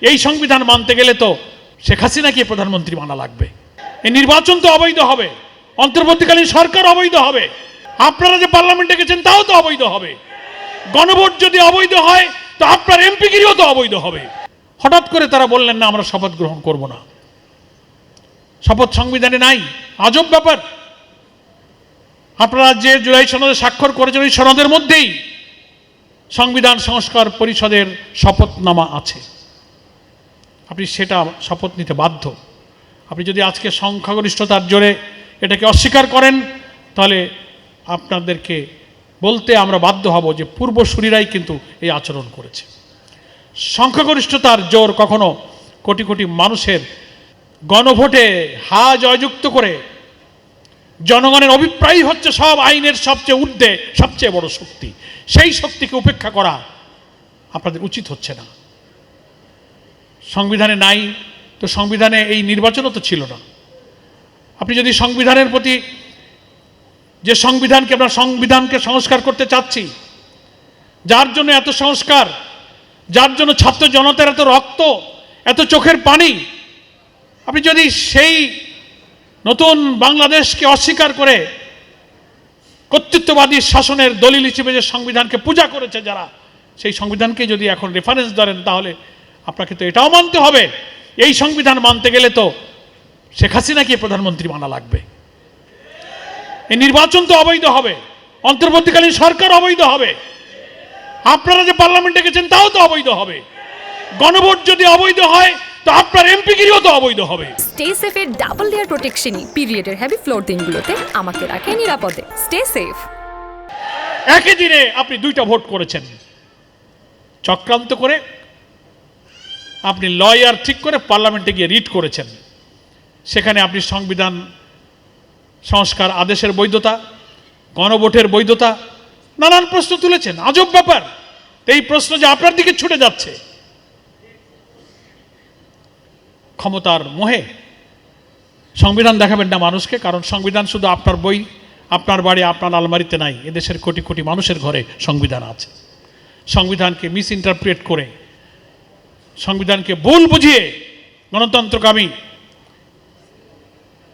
এই সংবিধান মানতে গেলে তো শেখ হাসিনাকে প্রধানমন্ত্রী মানা লাগবে। এই নির্বাচন তো অবৈধ হবে, অন্তর্বর্তীকালীন সরকার অবৈধ হবে, আপনারা যে পার্লামেন্টে গেছেন তাও তো অবৈধ হবে, গণভোট যদি অবৈধ হয় তো আপনার এমপিগিরিও তো অবৈধ হবে। হঠাৎ করে তারা বললেন না আমরা শপথ গ্রহণ করব না, শপথ সংবিধানে নাই। আজব ব্যাপার। আপনারা যে জুলাই সনদে স্বাক্ষর করেছেন ওই সনদের মধ্যেই সংবিধান সংস্কার পরিষদের শপথনামা আছে, আপনি সেটা শপথ নিতে বাধ্য। আপনি যদি আজকে সংখ্যাগরিষ্ঠতার জোরে এটাকে অস্বীকার করেন তাহলে আপনাদেরকে বলতে আমরা বাধ্য হব যে পূর্বসূরীরাই কিন্তু এই আচরণ করেছে। সংখ্যাগরিষ্ঠতার জোর কখনো কোটি কোটি মানুষের গণভোটে হা জয়যুক্ত করে জনগণের অভিপ্রায় হচ্ছে সব আইনের সবচেয়ে ঊর্ধ্বে সবচেয়ে বড় শক্তি, সেই শক্তিকে উপেক্ষা করা আপনাদের উচিত হচ্ছে না। সংবিধানে নাই তো সংবিধানে এই নির্বাচনও তো ছিল না। আপনি যদি সংবিধানের প্রতি যে সংবিধানকে আমরা সংবিধানকে সংস্কার করতে চাচ্ছি, যার জন্য এত সংস্কার, যার জন্য ছাত্র জনতার এত রক্ত, এত চোখের পানি, আপনি যদি সেই নতুন বাংলাদেশকে অস্বীকার করে কর্তৃত্ববাদী শাসনের দলিল হিসেবে যে সংবিধানকে পূজা করেছে যারা, সেই সংবিধানকে যদি এখন রেফারেন্স ধরেন তাহলে আপনাকে তো এটাও মানতে হবে এই সংবিধান মানতে গেলে তো শেখ হাসিনাকে প্রধানমন্ত্রী মানা লাগবে। এই নির্বাচন তো অবৈধ হবে, অন্তর্বর্তীকালীন সরকার অবৈধ হবে, আপনারা যে পার্লামেন্টে গেছেন তাও তো অবৈধ হবে, গণভোট যদি অবৈধ হয় তো আপনার এমপিগিরিও তো অবৈধ হবে। স্টে সেফের ডাবল লেয়ার প্রোটেকশনই পিরিয়ডের হেভি ফ্লোর দিনগুলোতে আমাকে রাখে নিরাপদে। Stay safe. একই দিনে আপনি 2টা ভোট করেছেন, চক্রান্ত করে আপনি লয়ার ঠিক করে পার্লামেন্টে গিয়ে রিট করেছেন, সেখানে আপনি সংবিধান সংস্কার আদেশের বৈধতা, গণভোটের বৈধতা, নানান প্রশ্ন তুলেছেন। আজব ব্যাপার। এই প্রশ্ন যে আপনার দিকে ছুটে যাচ্ছে ক্ষমতার মোহে। সংবিধান দেখাবেন না মানুষকে, কারণ সংবিধান শুধু আপনার বই, আপনার বাড়ি, আপনার আলমারিতে নাই, এদেশের কোটি কোটি মানুষের ঘরে সংবিধান আছে। সংবিধানকে মিস ইন্টারপ্রেট করে, সংবিধানকে ভুল বুঝিয়ে গণতন্ত্রকামী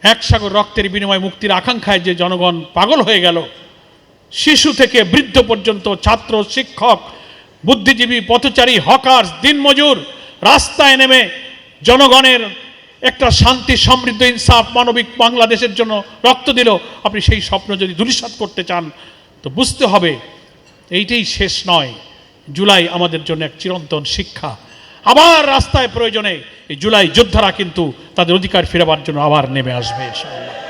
এক সাগর রক্তের বিনিময়ে মুক্তির আকাঙ্ক্ষায় যে জনগণ পাগল হয়ে গেল, শিশু থেকে বৃদ্ধ পর্যন্ত, ছাত্র, শিক্ষক, বুদ্ধিজীবী, পথচারী, হকার্স, দিনমজুর রাস্তায় নেমে জনগণের একটা শান্তি, সমৃদ্ধ, ইনসাফ, মানবিক বাংলাদেশের জন্য রক্ত দিল। আপনি সেই স্বপ্ন যদি ধূলিসাৎ করতে চান তো বুঝতে হবে এইটাই শেষ নয়। জুলাই আমাদের জন্য এক চিরন্তন শিক্ষা। আবার রাস্তায় প্রয়োজনে এই জুলাই যোদ্ধারা কিন্তু তাদের অধিকার ফেরাবার জন্য আবার নেমে আসবে ইনশাআল্লাহ।